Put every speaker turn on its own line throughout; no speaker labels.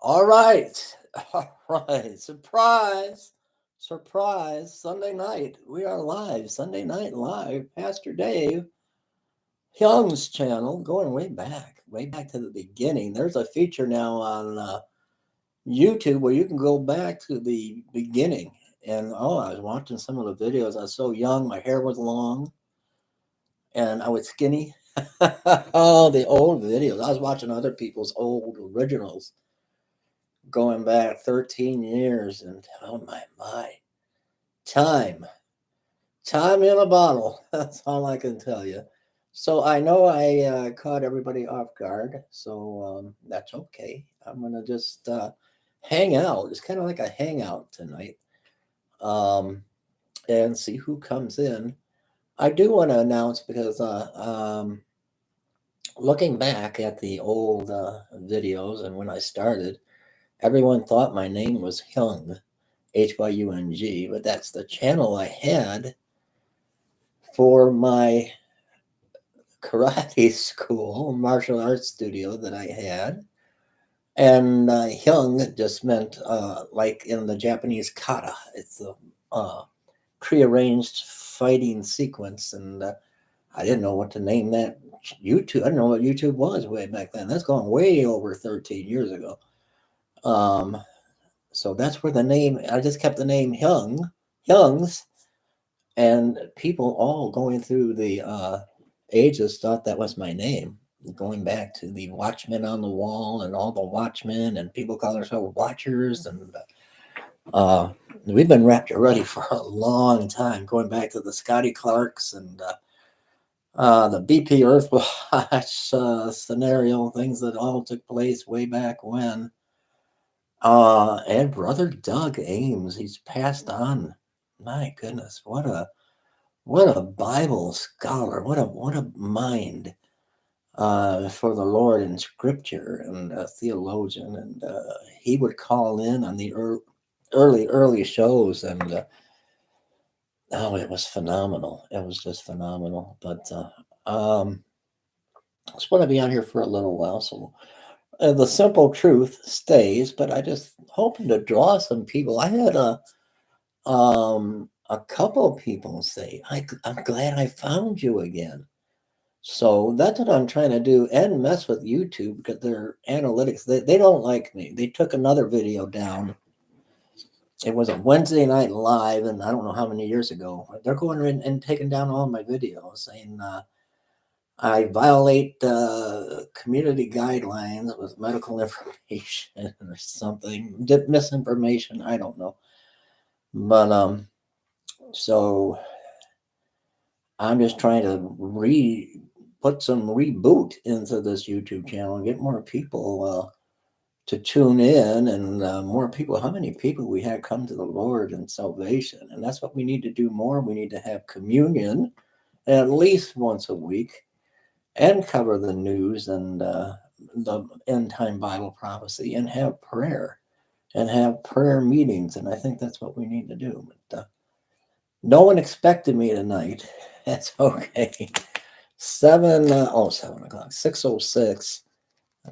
All right. All right. Surprise. Surprise. Sunday night. We are live. Sunday night live. Pastor Dave Young's channel, going way back to the beginning. There's a feature now on YouTube where you can go back to the beginning. And I was watching some of the videos. I was so young. My hair was long and I was skinny. Oh, the old videos. I was watching other people's old originals going back 13 years, and oh my, time time in a bottle. That's all I can tell you. So I know I caught everybody off guard, so that's okay. I'm gonna just hang out. It's kind of like a hangout tonight, um, and see who comes in. I do want to announce because looking back at the old videos and when I started, everyone thought my name was Hyung, Hyung, but that's the channel I had for my karate school, martial arts studio that I had. And Hyung just meant like in the Japanese kata. It's a prearranged fighting sequence. And I didn't know what to name that YouTube. I didn't know what YouTube was way back then. That's gone way over 13 years ago. Um, so that's where the name, I just kept the name Hyung's, and people all going through the ages thought that was my name. Going back to the Watchmen on the Wall and all the Watchmen, and people call themselves Watchers, and uh, we've been wrapped already for a long time. Going back to the Scotty Clarks and the BP Earthwatch scenario, things that all took place way back when. And brother Doug Ames, he's passed on. My goodness, what a Bible scholar, what a mind for the Lord in Scripture, and a theologian, and he would call in on the early shows, and it was phenomenal. It was just phenomenal. But I just want to be on here for a little while, so the simple truth stays. But I just hoping to draw some people. I had a couple of people say, I'm glad I found you again. So that's what I'm trying to do, and mess with YouTube because their analytics, they don't like me. They took another video down. It was a Wednesday night live, and I don't know how many years ago. They're going in and taking down all my videos, saying I violate community guidelines with medical information or something, misinformation. I don't know, but so I'm just trying to put some reboot into this YouTube channel and get more people to tune in, and more people. How many people we had come to the Lord and salvation, and that's what we need to do more. We need to have communion at least once a week, and cover the news and the end time Bible prophecy, and have prayer, and have prayer meetings. And I think that's what we need to do. But no one expected me tonight. That's okay. 7 o'clock, 6:06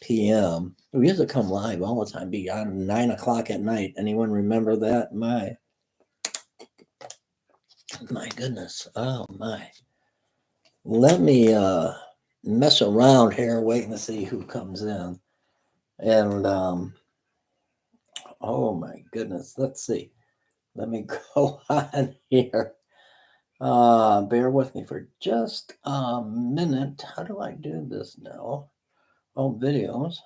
p.m. We used to come live all the time, beyond 9 o'clock at night. Anyone remember that? My goodness. Oh my. Let me mess around here, waiting to see who comes in. And oh my goodness. Let's see. Let me go on here. Bear with me for just a minute. How do I do this now? Oh, videos.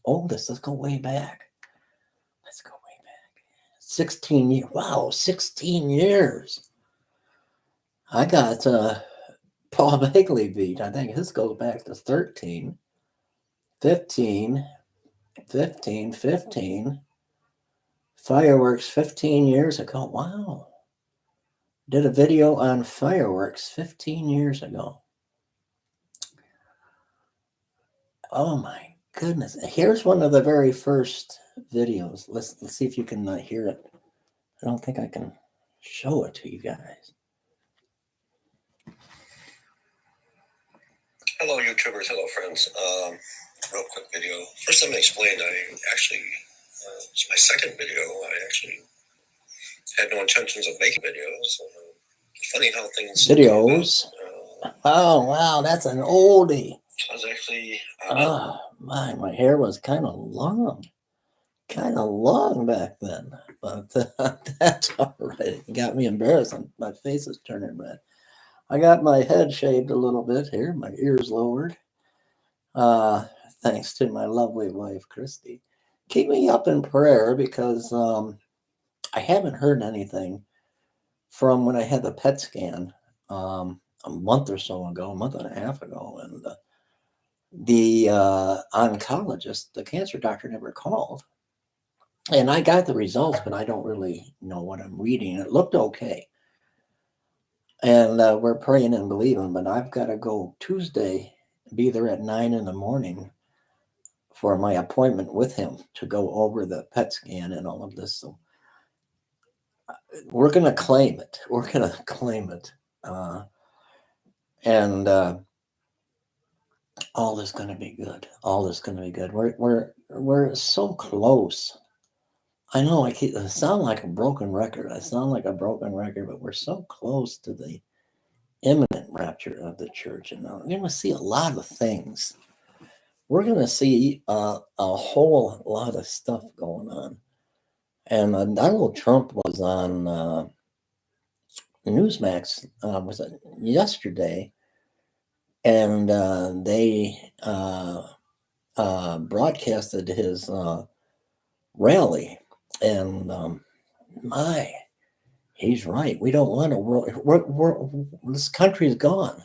Oh, let's go way back. Let's go way back. 16 years. Wow, 16 years. I got Paul Bagley beat. I think his goes back to 13, 15, 15, 15. Fireworks 15 years ago. Wow. Did a video on fireworks 15 years ago. Oh my goodness. Here's one of the very first videos. Let's see if you can hear it. I don't think I can show it to you guys.
Hello, YouTubers. Hello, friends. Real quick video. First, let me explain. I actually It's my second video. I actually had no intentions of making videos. It's funny how things
videos. Oh wow, that's an oldie.
I was actually.
Oh my hair was kind of long back then, but that's all right. It got me embarrassed. My face is turning red. I got my head shaved a little bit here, my ears lowered. Uh, Thanks to my lovely wife, Christy. Keep me up in prayer because I haven't heard anything from when I had the PET scan a month or so ago, a month and a half ago, and the oncologist, the cancer doctor, never called. And I got the results, but I don't really know what I'm reading. It looked okay. And we're praying and believing, but I've got to go Tuesday, be there at 9 in the morning for my appointment with him to go over the PET scan and all of this. So we're going to claim it. We're going to claim it. And all is going to be good. All is going to be good. We're so close. I know I sound like a broken record. I sound like a broken record, but we're so close to the imminent rapture of the church, and we're going to see a lot of things. We're going to see a whole lot of stuff going on. And Donald Trump was on Newsmax, was it yesterday, and they broadcasted his rally, and my, he's right. We don't want a world. This country's gone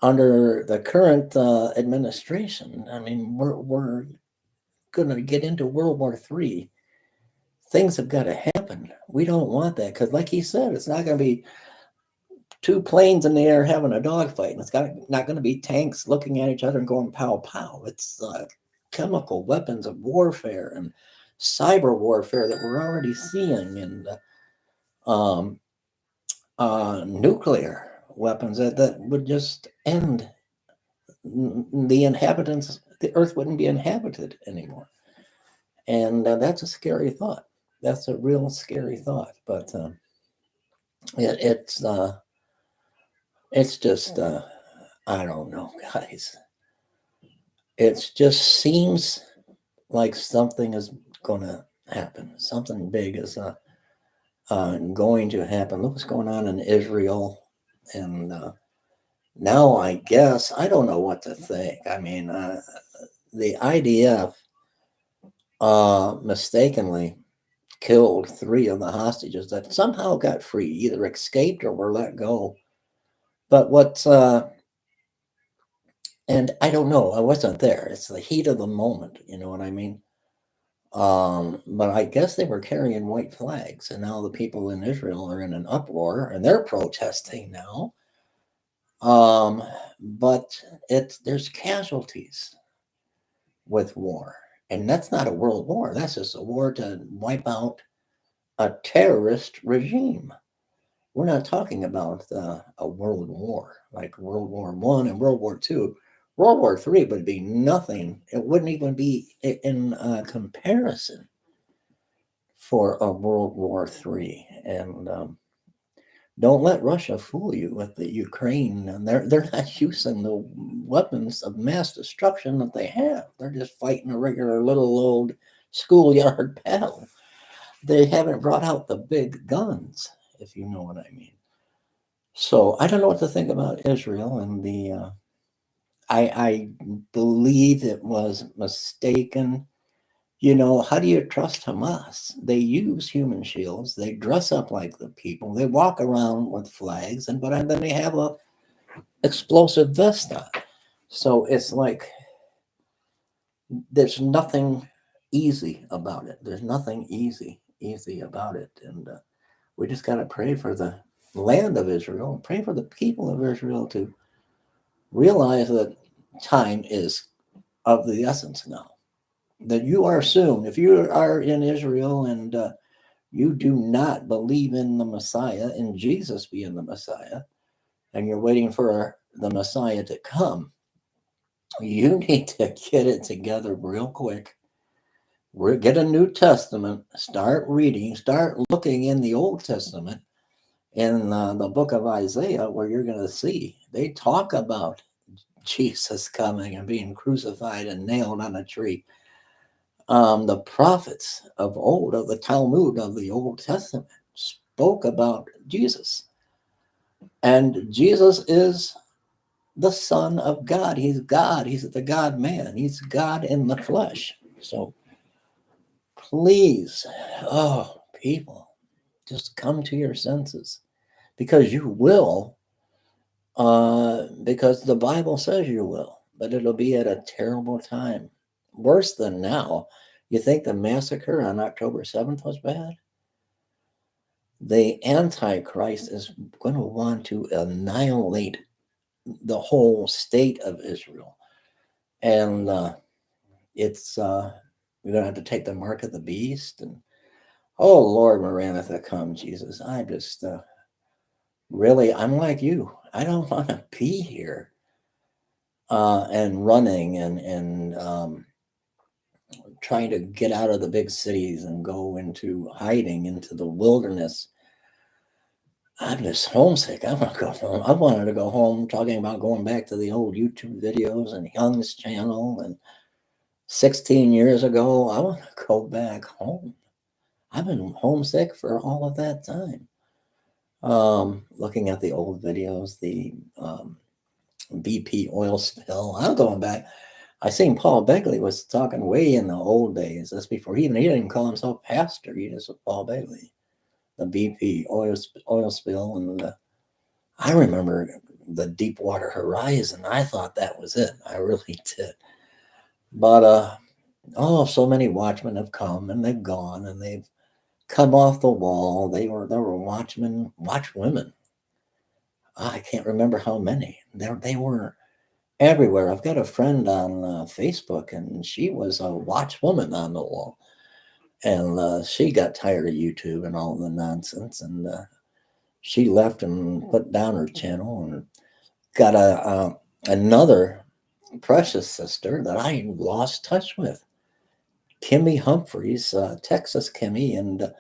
under the current administration. I mean, we're going to get into World War III. Things have got to happen. We don't want that because, like he said, it's not going to be two planes in the air having a dogfight. It's not going to be tanks looking at each other and going pow pow. It's chemical weapons of warfare and cyber warfare that we're already seeing, and nuclear weapons that would just end the inhabitants. The earth wouldn't be inhabited anymore, and that's a scary thought. That's a real scary thought. But it's just I don't know, guys. It just seems like something is going to happen. Something big is going to happen. Look what's going on in Israel, and now I guess I don't know what to think. I mean, the IDF mistakenly killed 3 of the hostages that somehow got free, either escaped or were let go. But what's and I don't know, I wasn't there. It's the heat of the moment, you know what I mean? But I guess they were carrying white flags, and now the people in Israel are in an uproar, and they're protesting now. But there's casualties with war, and that's not a world war. That's just a war to wipe out a terrorist regime. We're not talking about a world war like World War One and World War Two. World War Three would be nothing. It wouldn't even be in comparison for a World War Three. And don't let Russia fool you with the Ukraine. And they're not using the weapons of mass destruction that they have. They're just fighting a regular little old schoolyard battle. They haven't brought out the big guns, if you know what I mean. So I don't know what to think about Israel and the. I believe it was mistaken. You know, how do you trust Hamas? They use human shields. They dress up like the people. They walk around with flags, and but then they have a explosive vest on. So it's like there's nothing easy about it. There's nothing easy about it, and we just got to pray for the land of Israel, pray for the people of Israel to realize that time is of the essence now. That you are soon, if you are in Israel and you do not believe in the Messiah, in Jesus being the Messiah, and you're waiting for the Messiah to come, you need to get it together real quick Get a New Testament, start reading, start looking in the Old Testament, in the book of Isaiah, where you're going to see they talk about Jesus coming and being crucified and nailed on a tree. The prophets of old, of the Talmud, of the Old Testament, spoke about Jesus. And Jesus is the Son of God. He's God. He's the God man. He's God in the flesh. So please, oh, people, just come to your senses, because you will, because the Bible says you will, but it'll be at a terrible time. Worse than now. You think the massacre on October 7th was bad? The Antichrist is going to want to annihilate the whole state of Israel. And it's, we're going to have to take the mark of the beast. And oh, Lord, Maranatha, come, Jesus. I just, really, I'm like you. I don't want to be here. And running and trying to get out of the big cities and go into hiding into the wilderness. I'm just homesick. I want to go home. I wanted to go home, talking about going back to the old YouTube videos and Young's channel. And 16 years ago, I want to go back home. I've been homesick for all of that time. Looking at the old videos, the BP oil spill. I'm going back. I seen Paul Begley was talking way in the old days. That's before he didn't call himself pastor. He just was Paul Begley. The BP oil spill, and I remember the Deepwater Horizon. I thought that was it. I really did. But oh, so many watchmen have come and they've gone, and they've come off the wall. There were watchwomen. I can't remember how many. They were everywhere. I've got a friend on Facebook, and she was a watchwoman on the wall, and she got tired of YouTube and all the nonsense, and she left and put down her channel, and got another precious sister that I lost touch with, Kimmy Humphreys, Texas Kimmy, and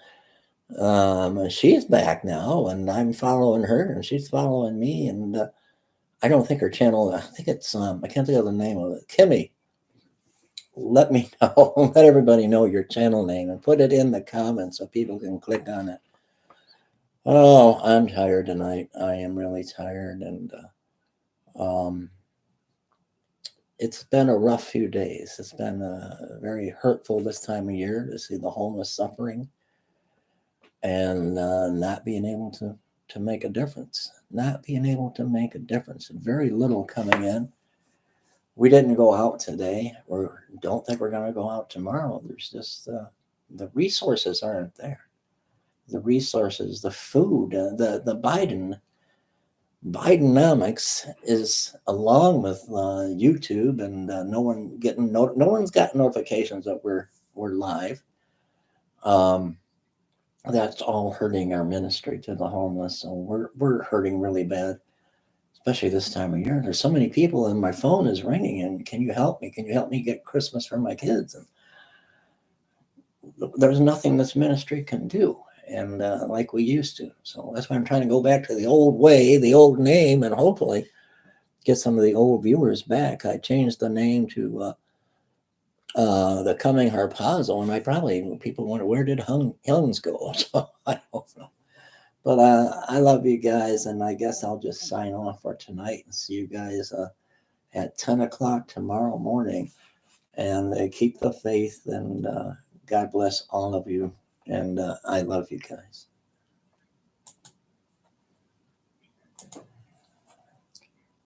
she's back now, and I'm following her, and she's following me, and I don't think her channel. I think it's I can't think of the name of it. Kimmy, let me know. Let everybody know your channel name and put it in the comments so people can click on it. Oh, I'm tired tonight. I am really tired, and it's been a rough few days. It's been very hurtful this time of year to see the homeless suffering and not being able to make a difference. Not being able to make a difference. Very little coming in. We didn't go out today. We don't think we're going to go out tomorrow. There's just the resources aren't there. The resources, the food, the Bidenomics is, along with YouTube, and no one's got notifications that we're live. That's all hurting our ministry to the homeless. So we're hurting really bad, especially this time of year. There's so many people, and my phone is ringing. And can you help me? Can you help me get Christmas for my kids? And there's nothing this ministry can do, and like we used to. So that's why I'm trying to go back to the old way, the old name, and hopefully get some of the old viewers back. I changed the name to the Coming Harpazo, and I probably, people wonder, where did Young's go? So I don't know. But I love you guys, and I guess I'll just sign off for tonight and see you guys at 10 o'clock tomorrow morning. And keep the faith, and God bless all of you. And I love you guys.